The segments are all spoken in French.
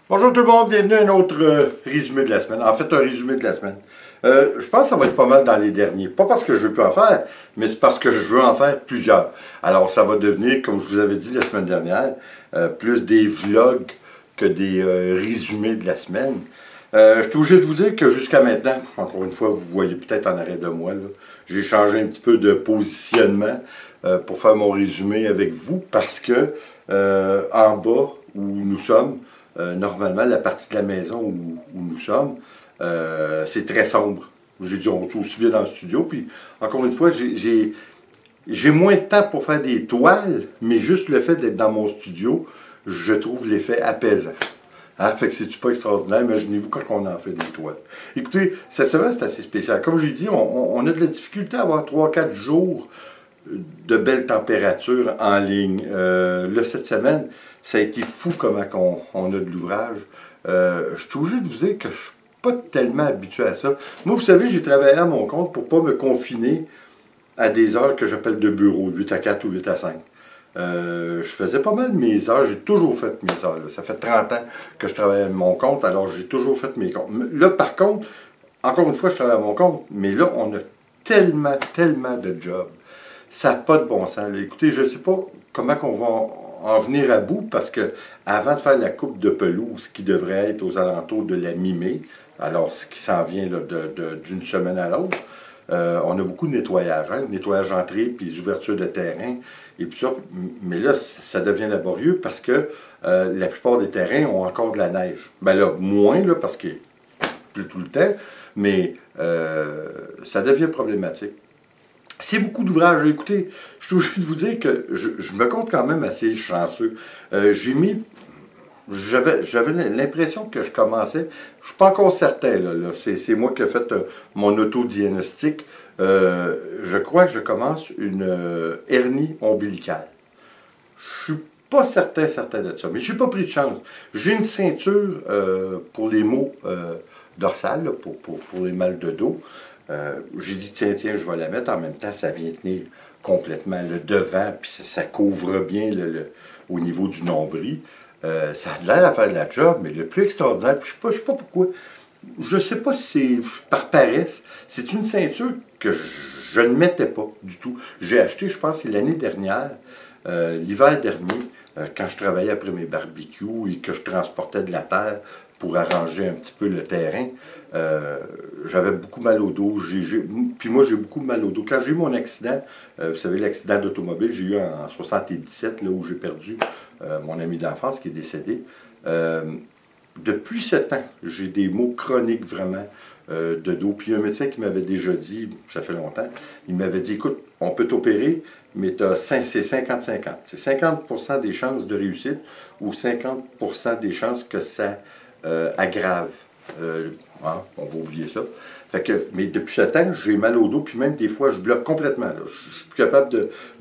Bonjour tout le monde, bienvenue à un autre résumé de la semaine. En fait, un résumé de la semaine. Je pense que ça va être pas mal dans les derniers. Pas parce que je ne veux plus en faire, mais c'est parce que je veux en faire plusieurs. Alors, ça va devenir, comme je vous avais dit la semaine dernière, plus des vlogs que des résumés de la semaine. Je suis obligé de vous dire que jusqu'à maintenant, encore une fois, vous voyez peut-être en arrêt de moi, j'ai changé un petit peu de positionnement pour faire mon résumé avec vous parce que en bas où nous sommes, normalement, la partie de la maison où nous sommes, c'est très sombre. J'ai dit, on est aussi bien dans le studio. Puis, encore une fois, j'ai moins de temps pour faire des toiles, mais juste le fait d'être dans mon studio, je trouve l'effet apaisant. Hein? Fait que c'est pas extraordinaire. Imaginez-vous quand on en fait des toiles. Écoutez, cette semaine, c'est assez spécial. Comme j'ai dit, on a de la difficulté à avoir 3-4 jours de belles températures en ligne. Là, cette semaine, ça a été fou comment on a de l'ouvrage. Je suis obligé de vous dire que je ne suis pas tellement habitué à ça. Moi, vous savez, j'ai travaillé à mon compte pour ne pas me confiner à des heures que j'appelle de bureau, 8 à 4 ou 8 à 5. Je faisais pas mal mes heures, j'ai toujours fait mes heures. Là. Ça fait 30 ans que je travaille à mon compte, alors j'ai toujours fait mes comptes. Là, par contre, encore une fois, je travaille à mon compte, mais là, on a tellement de jobs. Ça n'a pas de bon sens. Là. Écoutez, je ne sais pas comment on va en venir à bout parce que avant de faire la coupe de pelouse qui devrait être aux alentours de la mi-mai, alors ce qui s'en vient d'une semaine à l'autre, on a beaucoup de nettoyage, hein? Nettoyage d'entrée, puis des ouvertures de terrain, et puis ça. Mais là, ça devient laborieux parce que la plupart des terrains ont encore de la neige. Ben là, moins, là, parce que plus tout le temps, mais ça devient problématique. C'est beaucoup d'ouvrages. Écoutez, je suis obligé de vous dire que je me compte quand même assez chanceux. J'avais l'impression que je commençais, je ne suis pas encore certain, là, c'est moi qui ai fait mon autodiagnostic. Je crois que je commence une hernie ombilicale. Je ne suis pas certain de ça, mais je n'ai pas pris de chance. J'ai une ceinture pour les maux dorsales, là, pour les mal de dos. J'ai dit, tiens, je vais la mettre. En même temps, ça vient tenir complètement le devant, puis ça couvre bien au niveau du nombril. Ça a l'air à faire de la job, mais le plus extraordinaire, puis je sais pas pourquoi, je ne sais pas si c'est par paresse, c'est une ceinture que je ne mettais pas du tout. J'ai acheté, je pense, c'est l'année dernière, l'hiver dernier, quand je travaillais après mes barbecues et que je transportais de la terre pour arranger un petit peu le terrain, j'avais beaucoup mal au dos. Puis moi, j'ai beaucoup mal au dos. Quand j'ai eu mon accident, vous savez, l'accident d'automobile, j'ai eu en 77, là où j'ai perdu mon ami d'enfance qui est décédé. Depuis ce temps, j'ai des maux chroniques vraiment de dos. Puis un médecin qui m'avait déjà dit, ça fait longtemps, il m'avait dit, écoute, on peut t'opérer, mais c'est 50-50. C'est 50% des chances de réussite ou 50% des chances que ça aggrave. On va oublier ça. Fait que, mais depuis ce temps, j'ai mal au dos, puis même des fois, je bloque complètement. Là. Je suis plus capable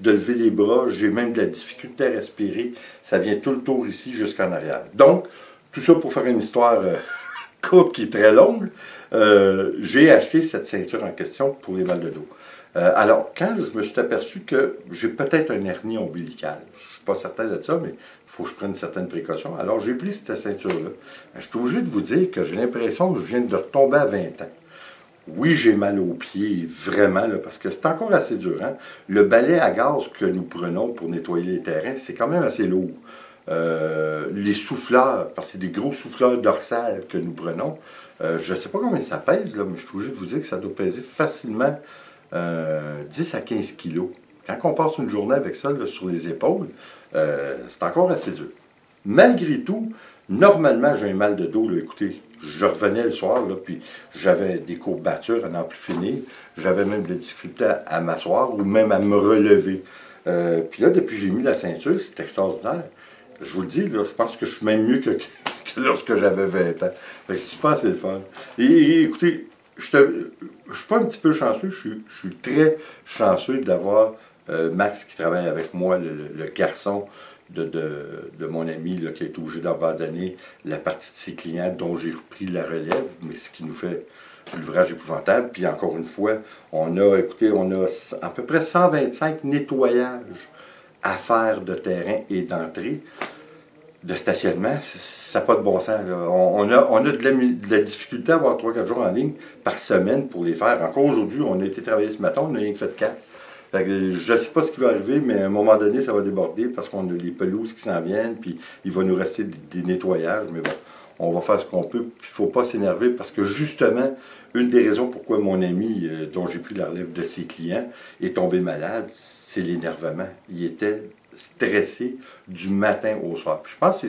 de lever les bras, j'ai même de la difficulté à respirer. Ça vient tout le tour ici jusqu'en arrière. Donc, tout ça pour faire une histoire courte qui est très longue. J'ai acheté cette ceinture en question pour les mal de dos. Alors, quand je me suis aperçu que j'ai peut-être un hernie ombilicale, je ne suis pas certain de ça, mais il faut que je prenne certaines précautions. Alors, j'ai pris cette ceinture-là. Je suis obligé de vous dire que j'ai l'impression que je viens de retomber à 20 ans. Oui, j'ai mal aux pieds, vraiment, là, parce que c'est encore assez dur. Hein? Le balai à gaz que nous prenons pour nettoyer les terrains, c'est quand même assez lourd. Les souffleurs, parce que c'est des gros souffleurs dorsales que nous prenons, je ne sais pas combien ça pèse, là, mais je suis obligé de vous dire que ça doit peser facilement 10 à 15 kilos. Quand on passe une journée avec ça là, sur les épaules, c'est encore assez dur. Malgré tout, normalement, j'ai un mal de dos. Là, écoutez, je revenais le soir, là, puis j'avais des courbatures à n'en plus finir. J'avais même de la difficulté à m'asseoir ou même à me relever. Puis là, depuis que j'ai mis la ceinture, c'est extraordinaire. Je vous le dis, là, je pense que je suis même mieux que lorsque j'avais 20 ans. Fait que c'est super, c'est le fun. Et écoutez, je ne suis pas un petit peu chanceux, je suis très chanceux d'avoir Max qui travaille avec moi, le garçon de mon ami là, qui a été obligé d'abandonner la partie de ses clients dont j'ai repris la relève, mais ce qui nous fait l'ouvrage épouvantable. Puis encore une fois, on a à peu près 125 nettoyages à faire de terrain et d'entrée. de stationnement, ça n'a pas de bon sens. Là. On a de la difficulté à avoir 3-4 jours en ligne par semaine pour les faire. Encore aujourd'hui, on a été travailler ce matin, on n'a rien que fait 4. Fait que je ne sais pas ce qui va arriver, mais à un moment donné, ça va déborder parce qu'on a les pelouses qui s'en viennent, puis il va nous rester des nettoyages, mais bon, on va faire ce qu'on peut. Puis il ne faut pas s'énerver parce que justement, une des raisons pourquoi mon ami, dont j'ai pris la relève de ses clients, est tombé malade, c'est l'énervement. Il était stressé du matin au soir. Puis je pense que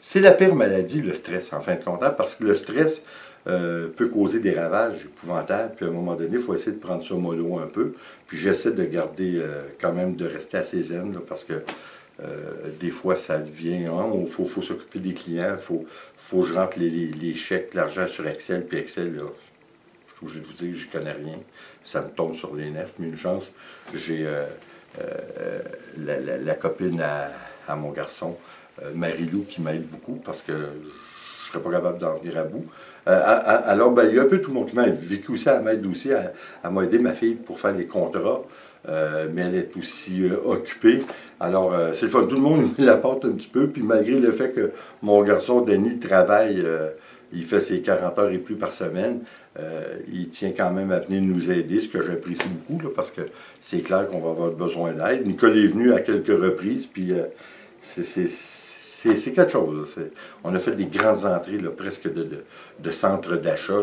c'est la pire maladie, le stress, en fin de compte, hein, parce que le stress peut causer des ravages épouvantables, puis à un moment donné, il faut essayer de prendre ça mollo un peu, puis j'essaie de garder, quand même, de rester assez zen, là, parce que des fois, ça devient, il faut s'occuper des clients, faut que je rentre les chèques, l'argent sur Excel, puis Excel, là, je suis obligé de vous dire que j'y connais rien, ça me tombe sur les nerfs, mais une chance, j'ai la copine à mon garçon, Marie-Lou, qui m'aide beaucoup parce que je ne serais pas capable d'en venir à bout. Alors, ben, il y a un peu tout le monde qui m'aide. Vécu aussi, elle m'aide aussi. Elle m'a aidé, ma fille, pour faire les contrats. Mais elle est aussi occupée. Alors, c'est le fun. Tout le monde me l'apporte un petit peu. Puis malgré le fait que mon garçon, Denis, travaille, il fait ses 40 heures et plus par semaine, il tient quand même à venir nous aider, ce que j'apprécie beaucoup, là, parce que c'est clair qu'on va avoir besoin d'aide. Nicole est venu à quelques reprises, puis c'est quelque chose. On a fait des grandes entrées, là, presque de centres d'achat.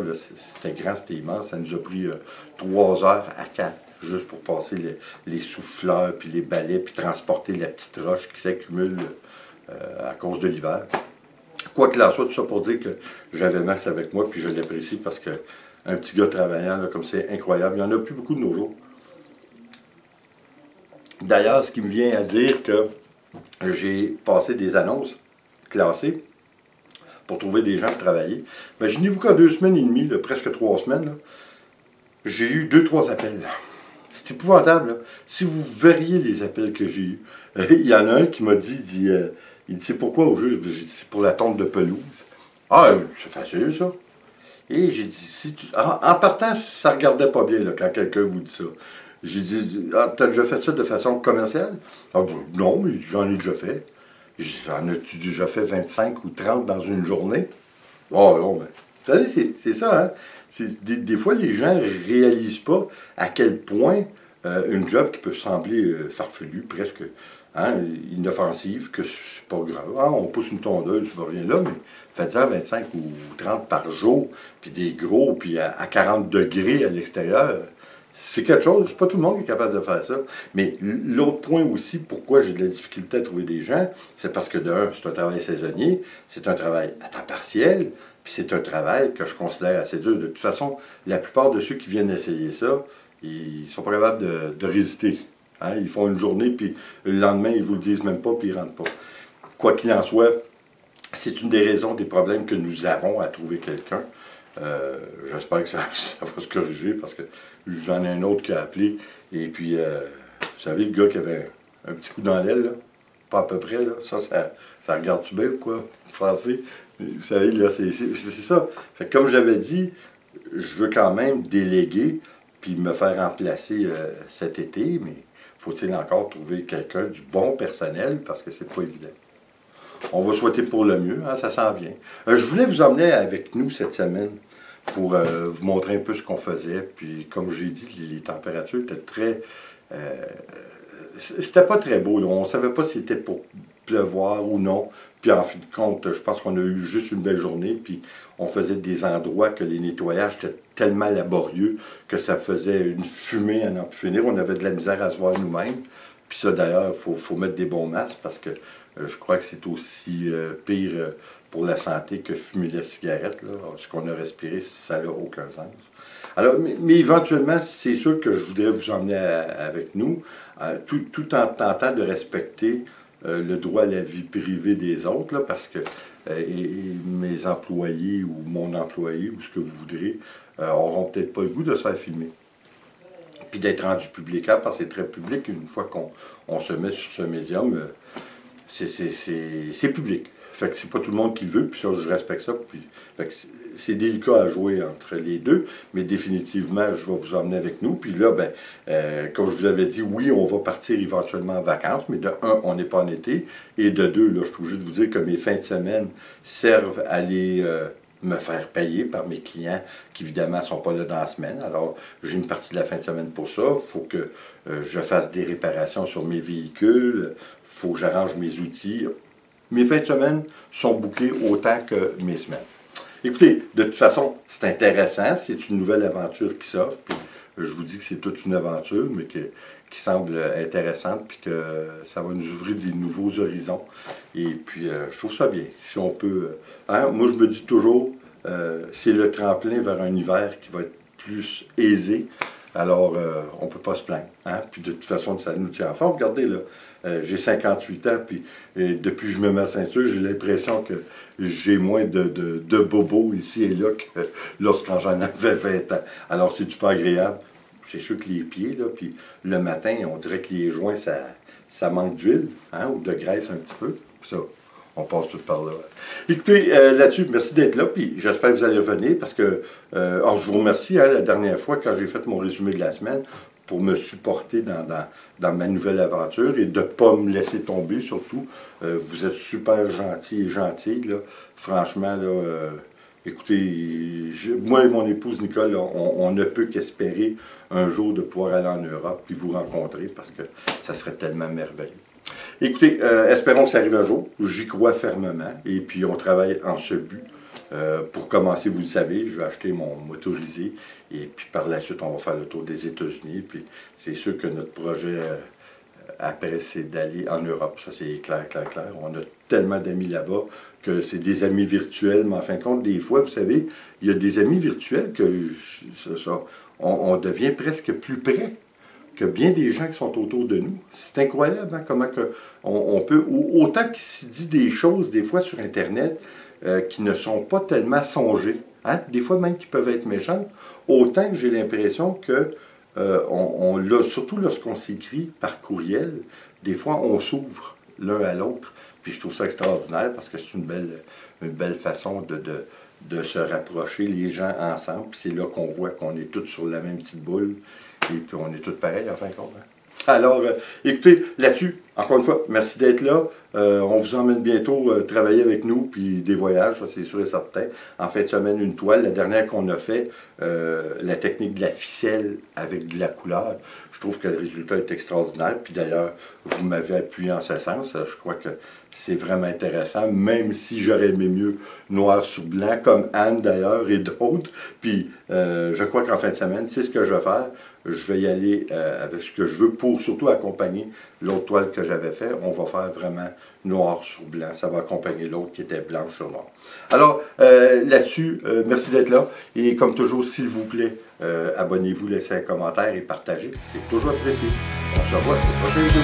C'était grand, c'était immense. Ça nous a pris 3 heures à 4, juste pour passer les souffleurs, puis les balais, puis transporter la petite roche qui s'accumule à cause de l'hiver. Quoi qu'il en soit, tout ça pour dire que j'avais Max avec moi, puis je l'apprécie parce que un petit gars travaillant, là, comme c'est incroyable, il n'y en a plus beaucoup de nos jours. D'ailleurs, ce qui me vient à dire que j'ai passé des annonces classées pour trouver des gens pour travailler. Imaginez-vous qu'en 2 semaines et demie, là, presque 3 semaines, j'ai eu 2-3 appels. C'est épouvantable. Là. Si vous verriez les appels que j'ai eus, il y en a un qui m'a dit, il dit, c'est pourquoi au jeu? J'ai dit, c'est pour la tonte de pelouse. Ah, c'est facile, ça. Et j'ai dit, en partant, ça regardait pas bien là, quand quelqu'un vous dit ça. J'ai dit, ah, t'as déjà fait ça de façon commerciale? Ah, non, mais j'en ai déjà fait. J'en ai-tu déjà fait 25 ou 30 dans une journée? Oh, non, mais. Vous savez, c'est ça, hein? Des fois, les gens ne réalisent pas à quel point une job qui peut sembler farfelue, presque inoffensive, que c'est pas grave. Ah, on pousse une tondeuse, ça va rien là, mais faites-en 25 ou 30 par jour, puis des gros, puis à 40 degrés à l'extérieur. C'est quelque chose, c'est pas tout le monde qui est capable de faire ça. Mais l'autre point aussi, pourquoi j'ai de la difficulté à trouver des gens, c'est parce que d'un, c'est un travail saisonnier, c'est un travail à temps partiel, puis c'est un travail que je considère assez dur. De toute façon, la plupart de ceux qui viennent essayer ça, ils sont pas capables de résister. Hein? Ils font une journée, puis le lendemain, ils vous le disent même pas, puis ils rentrent pas. Quoi qu'il en soit, c'est une des raisons des problèmes que nous avons à trouver quelqu'un. J'espère que ça va se corriger parce que j'en ai un autre qui a appelé. Et puis, vous savez, le gars qui avait un petit coup dans l'aile, là, pas à peu près, là, ça regarde-tu bien ou quoi? Français. Vous savez, là, c'est ça. Fait que comme j'avais dit, je veux quand même déléguer puis me faire remplacer cet été, mais faut-il encore trouver quelqu'un du bon personnel parce que c'est pas évident. On va souhaiter pour le mieux, hein, ça s'en vient. Je voulais vous emmener avec nous cette semaine pour vous montrer un peu ce qu'on faisait. Puis, comme j'ai dit, les températures étaient très... c'était pas très beau. Là. On ne savait pas si c'était pour pleuvoir ou non. Puis, en fin de compte, je pense qu'on a eu juste une belle journée. Puis, on faisait des endroits que les nettoyages étaient tellement laborieux que ça faisait une fumée à n'en plus finir. On avait de la misère à se voir nous-mêmes. Puis ça, d'ailleurs, il faut mettre des bons masques parce que je crois que c'est aussi pire pour la santé que fumer la cigarette. Là. Ce qu'on a respiré, ça n'a aucun sens. Alors, mais éventuellement, c'est sûr que je voudrais vous emmener avec nous, tout en tentant de respecter le droit à la vie privée des autres, là, parce que mes employés ou mon employé, ou ce que vous voudrez, auront peut-être pas le goût de se faire filmer. Puis d'être rendu public, parce que c'est très public, une fois qu'on se met sur ce médium, c'est public. Fait que c'est pas tout le monde qui le veut, puis ça, je respecte ça. Puis, fait que c'est délicat à jouer entre les deux, mais définitivement, je vais vous emmener avec nous. Puis là, ben, comme je vous avais dit, oui, on va partir éventuellement en vacances, mais de un, on n'est pas en été, et de deux, là, je suis obligé de vous dire que mes fins de semaine servent à aller me faire payer par mes clients qui, évidemment, ne sont pas là dans la semaine. Alors, j'ai une partie de la fin de semaine pour ça. Il faut que je fasse des réparations sur mes véhicules. Il faut que j'arrange mes outils. Mes fins de semaine sont bouclées autant que mes semaines. Écoutez, de toute façon, c'est intéressant. C'est une nouvelle aventure qui s'offre. Puis, je vous dis que c'est toute une aventure, mais qui semble intéressante, puis que ça va nous ouvrir des nouveaux horizons. Et puis, je trouve ça bien. Si on peut... hein, moi, je me dis toujours, c'est le tremplin vers un hiver qui va être plus aisé. Alors, on ne peut pas se plaindre. Hein? Puis, de toute façon, ça nous tient en forme. Regardez, là, j'ai 58 ans, puis depuis que je me mets ma ceinture, j'ai l'impression que j'ai moins de bobos ici et là que lorsqu'en j'en avais 20 ans. Alors, c'est super agréable. C'est sûr que les pieds, là, puis le matin, on dirait que les joints, ça manque d'huile, hein, ou de graisse un petit peu. Puis ça, on passe tout par là. Écoutez, là-dessus, merci d'être là, puis j'espère que vous allez revenir, parce que, alors, je vous remercie, hein, la dernière fois, quand j'ai fait mon résumé de la semaine, pour me supporter dans ma nouvelle aventure et de ne pas me laisser tomber, surtout. Vous êtes super gentils et gentils, là. Franchement, là, écoutez, moi et mon épouse Nicole, on ne peut qu'espérer un jour de pouvoir aller en Europe puis vous rencontrer parce que ça serait tellement merveilleux. Écoutez, espérons que ça arrive un jour. J'y crois fermement et puis on travaille en ce but. Pour commencer, vous le savez, je vais acheter mon motorisé et puis par la suite, on va faire le tour des États-Unis. Puis c'est sûr que notre projet après, c'est d'aller en Europe. Ça, c'est clair, clair, clair. On a tellement d'amis là-bas que c'est des amis virtuels, mais en fin de compte, des fois, vous savez, il y a des amis virtuels que on devient presque plus près que bien des gens qui sont autour de nous. C'est incroyable, hein, comment que on peut... Autant qu'il se dit des choses, des fois, sur Internet, qui ne sont pas tellement songées, hein, des fois même qui peuvent être méchantes, autant que j'ai l'impression que surtout lorsqu'on s'écrit par courriel, des fois on s'ouvre l'un à l'autre. Puis je trouve ça extraordinaire parce que c'est une belle façon de se rapprocher les gens ensemble. Puis c'est là qu'on voit qu'on est tous sur la même petite boule et puis on est tous pareils en fin de compte. Hein. Alors, écoutez, là-dessus, encore une fois, merci d'être là. On vous emmène bientôt travailler avec nous, puis des voyages, ça c'est sûr et certain. En fin de semaine, une toile. La dernière qu'on a fait, la technique de la ficelle avec de la couleur, je trouve que le résultat est extraordinaire. Puis d'ailleurs, vous m'avez appuyé en ce sens. Je crois que c'est vraiment intéressant, même si j'aurais aimé mieux noir sur blanc, comme Anne d'ailleurs et d'autres. Puis je crois qu'en fin de semaine, c'est ce que je vais faire. Je vais y aller avec ce que je veux pour surtout accompagner l'autre toile que j'avais fait. On va faire vraiment noir sur blanc. Ça va accompagner l'autre qui était blanche sur noir. Alors, là-dessus, merci d'être là. Et comme toujours, s'il vous plaît, abonnez-vous, laissez un commentaire et partagez. C'est toujours apprécié. On se revoit pour le prochain vidéo.